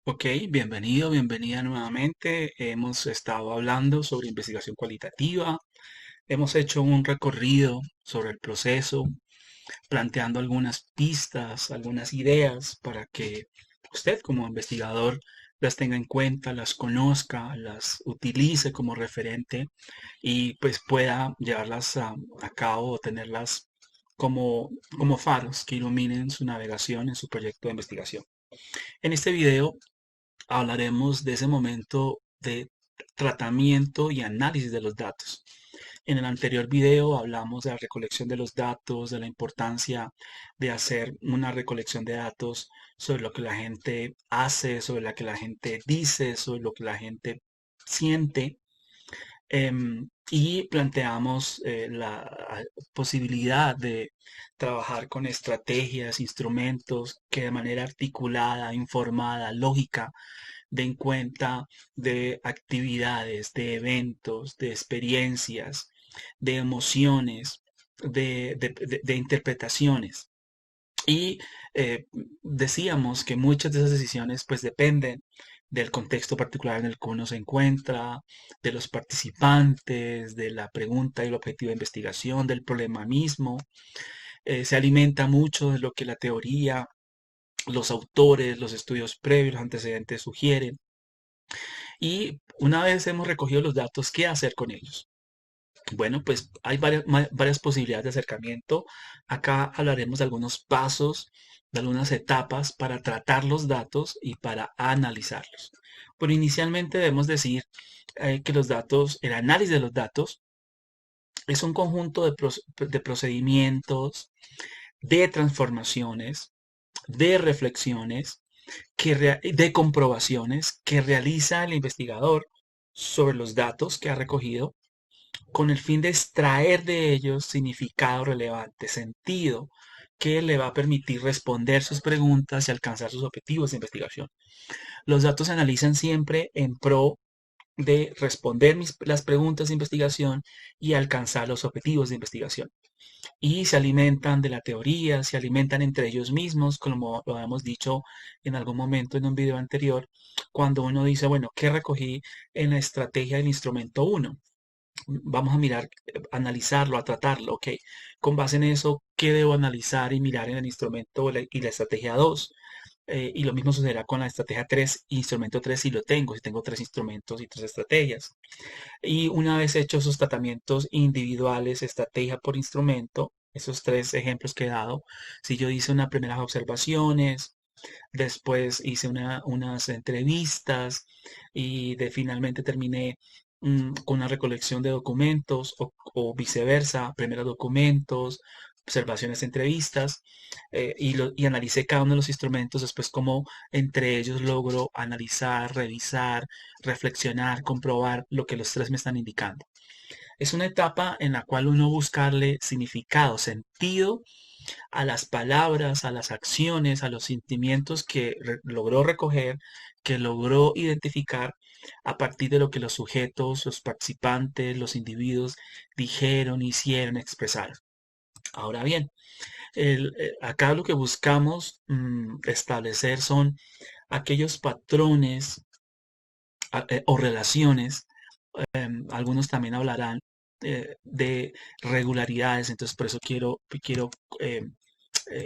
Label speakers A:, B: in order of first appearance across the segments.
A: Ok, bienvenido, bienvenida nuevamente. Hemos estado hablando sobre investigación cualitativa. Hemos hecho un recorrido sobre el proceso, planteando algunas pistas, algunas ideas para que usted como investigador las tenga en cuenta, las conozca, las utilice como referente y pues pueda llevarlas a cabo o tenerlas como faros que iluminen su navegación en su proyecto de investigación. En este video hablaremos de ese momento de tratamiento y análisis de los datos. En el anterior video hablamos de la recolección de los datos, de la importancia de hacer una recolección de datos sobre lo que la gente hace, sobre lo que la gente dice, sobre lo que la gente siente. Y planteamos la posibilidad de trabajar con estrategias, instrumentos que de manera articulada, informada, lógica, den cuenta de actividades, de eventos, de experiencias, de emociones, de interpretaciones. Y decíamos que muchas de esas decisiones pues dependen del contexto particular en el que uno se encuentra, de los participantes, de la pregunta y el objetivo de investigación, del problema mismo. Se alimenta mucho de lo que la teoría, los autores, los estudios previos, los antecedentes sugieren. Y una vez hemos recogido los datos, ¿qué hacer con ellos? Bueno, pues hay varias posibilidades de acercamiento. Acá hablaremos de algunos pasos, de algunas etapas para tratar los datos y para analizarlos. Pero inicialmente debemos decir que los datos, el análisis de los datos es un conjunto de procedimientos, de transformaciones, de reflexiones, de comprobaciones que realiza el investigador sobre los datos que ha recogido con el fin de extraer de ellos significado relevante, sentido que le va a permitir responder sus preguntas y alcanzar sus objetivos de investigación. Los datos se analizan siempre en pro de responder las preguntas de investigación y alcanzar los objetivos de investigación. Y se alimentan de la teoría, se alimentan entre ellos mismos, como lo habíamos dicho en algún momento en un video anterior, cuando uno dice, bueno, ¿qué recogí en la estrategia del instrumento uno? Vamos a mirar, analizarlo, a tratarlo, ok. Con base en eso, ¿qué debo analizar y mirar en el instrumento y la estrategia 2? Y lo mismo sucederá con la estrategia 3, instrumento 3 si lo tengo, si tengo tres instrumentos y tres estrategias. Y una vez hechos esos tratamientos individuales, estrategia por instrumento, esos tres ejemplos que he dado, si yo hice unas primeras observaciones, después hice unas entrevistas y finalmente terminé con una recolección de documentos o viceversa, primero documentos, observaciones, entrevistas, y analicé cada uno de los instrumentos, después cómo entre ellos logro analizar, revisar, reflexionar, comprobar lo que los tres me están indicando. Es una etapa en la cual uno buscarle significado, sentido a las palabras, a las acciones, a los sentimientos que logró recoger, que logró identificar a partir de lo que los sujetos, los participantes, los individuos dijeron, hicieron, expresaron. Ahora bien, acá lo que buscamos establecer son aquellos patrones o relaciones. Algunos también hablarán de regularidades, entonces por eso quiero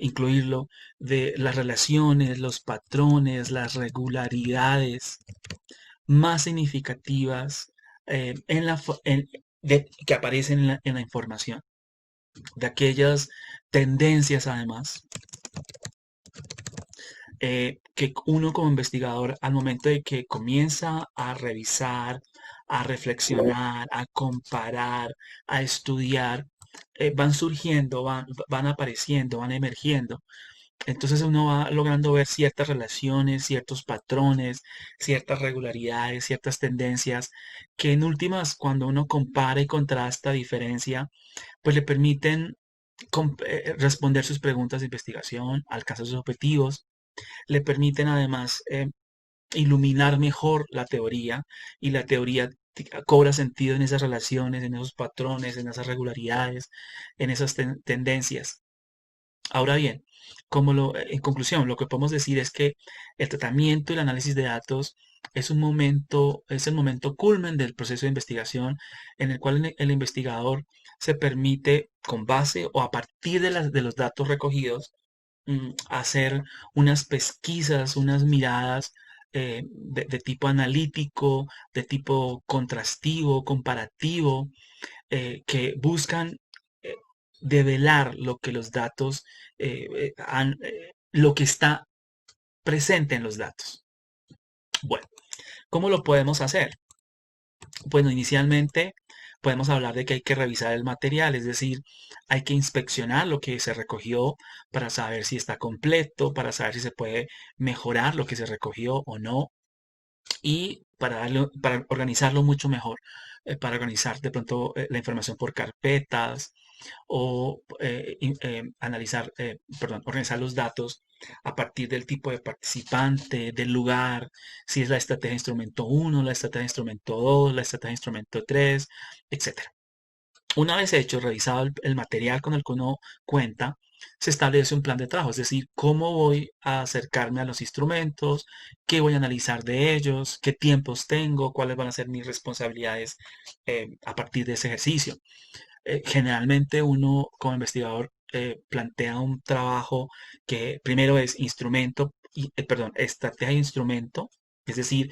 A: incluirlo, de las relaciones, los patrones, las regularidades más significativas en que aparecen en la información, de aquellas tendencias además que uno como investigador al momento de que comienza a revisar, a reflexionar, a comparar, a estudiar, van surgiendo, van apareciendo, van emergiendo. Entonces uno va logrando ver ciertas relaciones, ciertos patrones, ciertas regularidades, ciertas tendencias, que en últimas, cuando uno compara y contrasta, diferencia, pues le permiten responder sus preguntas de investigación, alcanzar sus objetivos, le permiten además iluminar mejor la teoría y la teoría cobra sentido en esas relaciones, en esos patrones, en esas regularidades, en esas tendencias. Ahora bien, en conclusión, lo que podemos decir es que el tratamiento y el análisis de datos es el momento culmen del proceso de investigación en el cual el investigador se permite, con base o a partir de los datos recogidos, hacer unas pesquisas, unas miradas de tipo analítico, de tipo contrastivo, comparativo, que buscan eh, develar lo que los datos, lo que está presente en los datos. Bueno, ¿cómo lo podemos hacer? Bueno, inicialmente podemos hablar de que hay que revisar el material, es decir, hay que inspeccionar lo que se recogió para saber si está completo, para saber si se puede mejorar lo que se recogió o no, y para organizarlo mucho mejor, para organizar de pronto la información por carpetas o analizar, perdón, organizar los datos a partir del tipo de participante, del lugar, si es la estrategia de instrumento uno, la estrategia de instrumento 2, la estrategia de instrumento 3, etcétera. Una vez hecho, revisado el material con el que uno cuenta, se establece un plan de trabajo, es decir, cómo voy a acercarme a los instrumentos, qué voy a analizar de ellos, qué tiempos tengo, cuáles van a ser mis responsabilidades a partir de ese ejercicio. Generalmente uno como investigador plantea un trabajo que primero es instrumento, perdón, estrategia de instrumento, es decir,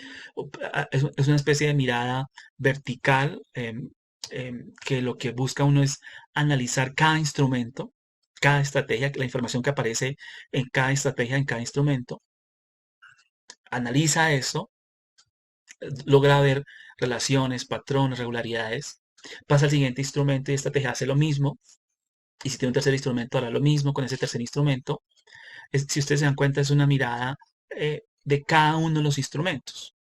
A: es una especie de mirada vertical que lo que busca uno es analizar cada instrumento, cada estrategia, la información que aparece en cada estrategia, en cada instrumento, analiza eso, logra ver relaciones, patrones, regularidades, pasa al siguiente instrumento y estrategia hace lo mismo, y si tiene un tercer instrumento, hará lo mismo con ese tercer instrumento. Si ustedes se dan cuenta, es una mirada de cada uno de los instrumentos.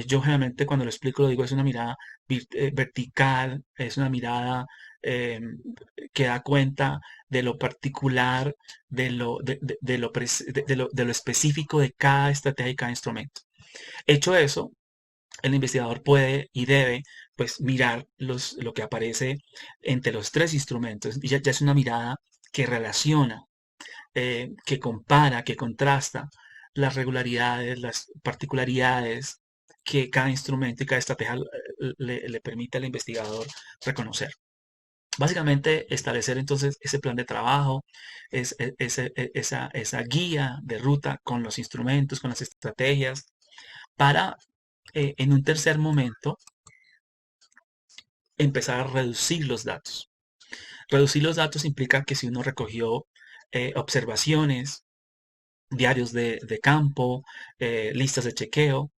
A: Yo generalmente cuando lo explico lo digo, es una mirada vertical, es una mirada eh, que da cuenta de lo particular, de lo específico de cada estrategia y cada instrumento. Hecho eso, el investigador puede y debe pues mirar lo que aparece entre los tres instrumentos. Y ya es una mirada que relaciona, que compara, que contrasta las regularidades, las particularidades que cada instrumento y cada estrategia le permite al investigador reconocer. Básicamente, establecer entonces ese plan de trabajo, esa guía de ruta con los instrumentos, con las estrategias, para en un tercer momento empezar a reducir los datos. Reducir los datos implica que si uno recogió observaciones, diarios de campo, listas de chequeo,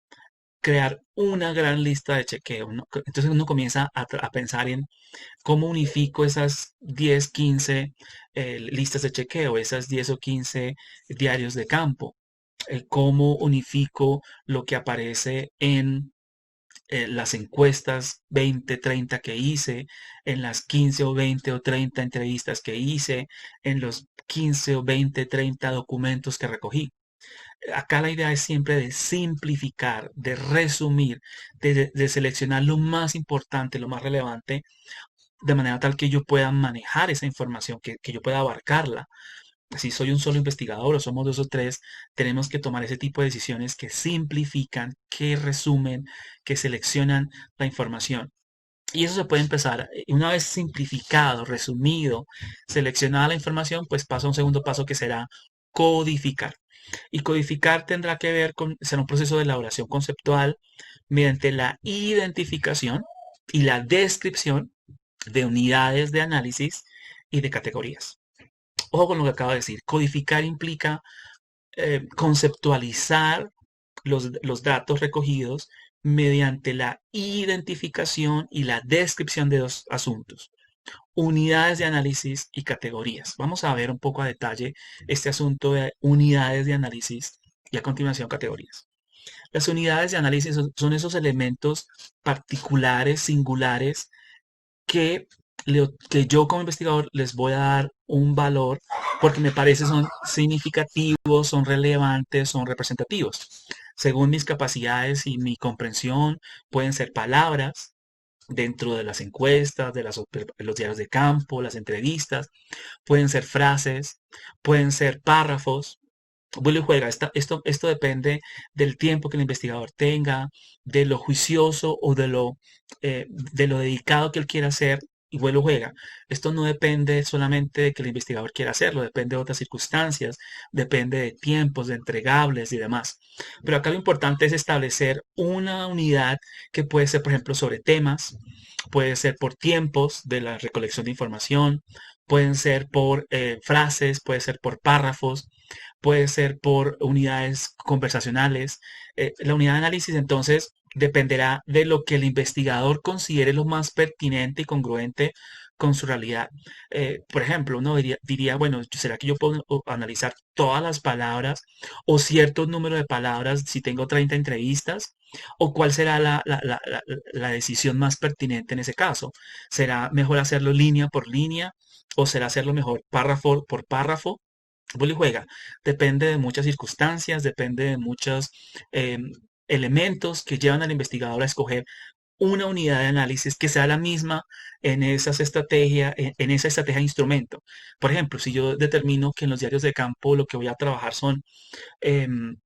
A: crear una gran lista de chequeo, ¿no? Entonces uno comienza a pensar en cómo unifico esas 10, 15 listas de chequeo, esas 10 o 15 diarios de campo, cómo unifico lo que aparece en las encuestas 20, 30 que hice, en las 15 o 20 o 30 entrevistas que hice, en los 15 o 20, 30 documentos que recogí. Acá la idea es siempre de simplificar, de resumir, de seleccionar lo más importante, lo más relevante, de manera tal que yo pueda manejar esa información, que yo pueda abarcarla. Si soy un solo investigador o somos dos o tres, tenemos que tomar ese tipo de decisiones que simplifican, que resumen, que seleccionan la información. Y eso se puede empezar, una vez simplificado, resumido, seleccionada la información, pues pasa a un segundo paso que será codificar. Y codificar tendrá que ver con, será un proceso de elaboración conceptual mediante la identificación y la descripción de unidades de análisis y de categorías. Ojo con lo que acabo de decir. Codificar implica conceptualizar los datos recogidos mediante la identificación y la descripción de dos asuntos, unidades de análisis y categorías. Vamos a ver un poco a detalle este asunto de unidades de análisis y a continuación categorías. Las unidades de análisis son esos elementos particulares, singulares, que, que yo como investigador les voy a dar un valor porque me parece son significativos, son relevantes, son representativos. Según mis capacidades y mi comprensión, pueden ser palabras dentro de las encuestas, los diarios de campo, las entrevistas, pueden ser frases, pueden ser párrafos. Vuelve y juega. Esto depende del tiempo que el investigador tenga, de lo juicioso o de lo dedicado que él quiera hacer. Y vuelve y juega. Esto no depende solamente de que el investigador quiera hacerlo, depende de otras circunstancias, depende de tiempos, de entregables y demás. Pero acá lo importante es establecer una unidad que puede ser, por ejemplo, sobre temas, puede ser por tiempos de la recolección de información, pueden ser por frases, puede ser por párrafos, puede ser por unidades conversacionales. La unidad de análisis entonces dependerá de lo que el investigador considere lo más pertinente y congruente con su realidad. Por ejemplo, uno diría, bueno, ¿será que yo puedo analizar todas las palabras o cierto número de palabras si tengo 30 entrevistas? ¿O cuál será la decisión más pertinente en ese caso? ¿Será mejor hacerlo línea por línea o será hacerlo mejor párrafo por párrafo? Vuelve y juega. Depende de muchas circunstancias, depende de muchos eh, elementos que llevan al investigador a escoger una unidad de análisis que sea la misma en esa estrategia de instrumento. Por ejemplo, si yo determino que en los diarios de campo lo que voy a trabajar son em,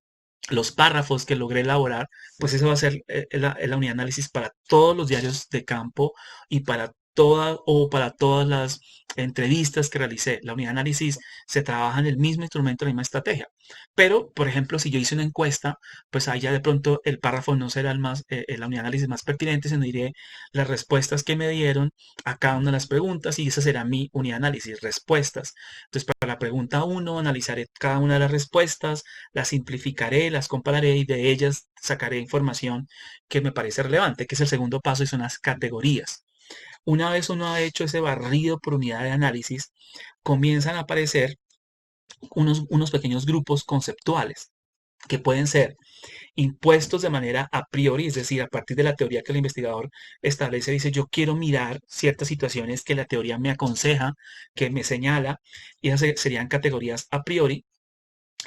A: los párrafos que logré elaborar, pues eso va a ser la unidad de análisis para todos los diarios de campo y para todas las entrevistas que realicé. La unidad de análisis se trabaja en el mismo instrumento, en la misma estrategia. Pero, por ejemplo, si yo hice una encuesta, pues ahí ya de pronto el párrafo no será la unidad de análisis más pertinente, sino diré las respuestas que me dieron a cada una de las preguntas y esa será mi unidad de análisis, respuestas. Entonces, para la pregunta uno analizaré cada una de las respuestas, las simplificaré, las compararé y de ellas sacaré información que me parece relevante, que es el segundo paso y son las categorías. Una vez uno ha hecho ese barrido por unidad de análisis, comienzan a aparecer unos pequeños grupos conceptuales que pueden ser impuestos de manera a priori, es decir, a partir de la teoría que el investigador establece, dice, yo quiero mirar ciertas situaciones que la teoría me aconseja, que me señala, y esas serían categorías a priori.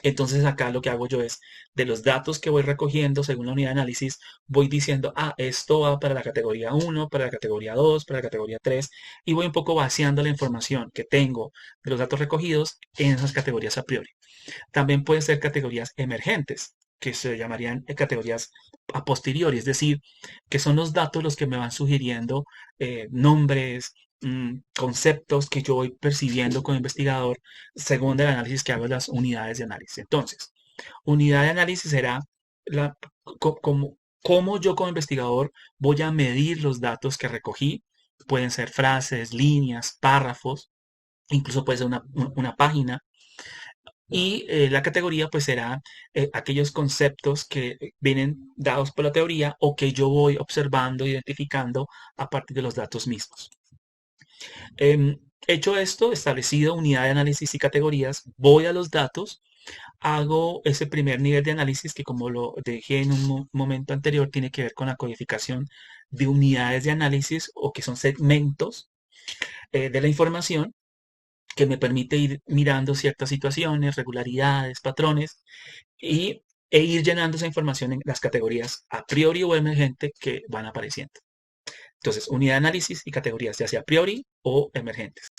A: Entonces acá lo que hago yo es, de los datos que voy recogiendo según la unidad de análisis, voy diciendo, esto va para la categoría uno, para la categoría 2, para la categoría 3, y voy un poco vaciando la información que tengo de los datos recogidos en esas categorías a priori. También pueden ser categorías emergentes, que se llamarían categorías a posteriori, es decir, que son los datos los que me van sugiriendo nombres, conceptos que yo voy percibiendo como investigador según el análisis que hago de las unidades de análisis. Entonces, unidad de análisis será la, cómo yo como investigador voy a medir los datos que recogí. Pueden ser frases, líneas, párrafos, incluso puede ser una página y la categoría pues será aquellos conceptos que vienen dados por la teoría o que yo voy observando, identificando a partir de los datos mismos. Hecho esto, establecido unidad de análisis y categorías, voy a los datos, hago ese primer nivel de análisis que como lo dejé en un momento anterior tiene que ver con la codificación de unidades de análisis o que son segmentos de la información que me permite ir mirando ciertas situaciones, regularidades, patrones e ir llenando esa información en las categorías a priori o emergente que van apareciendo. Entonces, unidad de análisis y categorías, ya sea a priori o emergentes.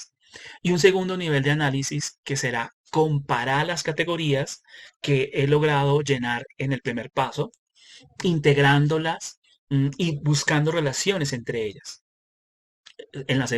A: Y un segundo nivel de análisis que será comparar las categorías que he logrado llenar en el primer paso, integrándolas y buscando relaciones entre ellas. En el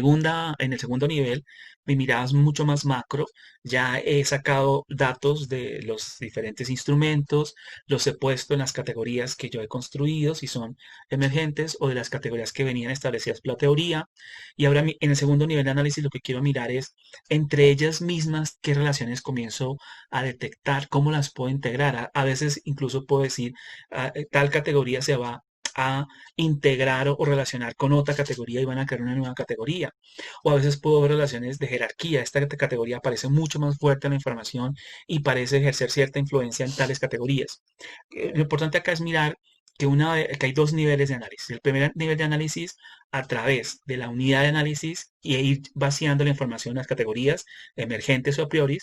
A: segundo nivel, mi mirada es mucho más macro. Ya he sacado datos de los diferentes instrumentos, los he puesto en las categorías que yo he construido, si son emergentes, o de las categorías que venían establecidas por la teoría. Y ahora en el segundo nivel de análisis lo que quiero mirar es entre ellas mismas qué relaciones comienzo a detectar, cómo las puedo integrar. A veces incluso puedo decir, tal categoría se va a integrar o relacionar con otra categoría y van a crear una nueva categoría. O a veces puedo ver relaciones de jerarquía. Esta categoría parece mucho más fuerte en la información y parece ejercer cierta influencia en tales categorías. Lo importante acá es mirar que hay dos niveles de análisis. El primer nivel de análisis a través de la unidad de análisis y ir vaciando la información en las categorías emergentes o a priori.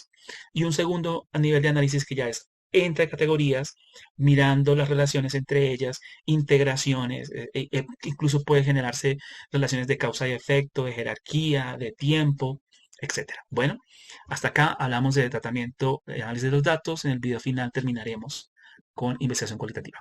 A: Y un segundo nivel de análisis que ya es entre categorías, mirando las relaciones entre ellas, integraciones, incluso puede generarse relaciones de causa y efecto, de jerarquía, de tiempo, etcétera. Bueno, hasta acá hablamos de tratamiento, análisis de los datos. En el video final terminaremos con investigación cualitativa.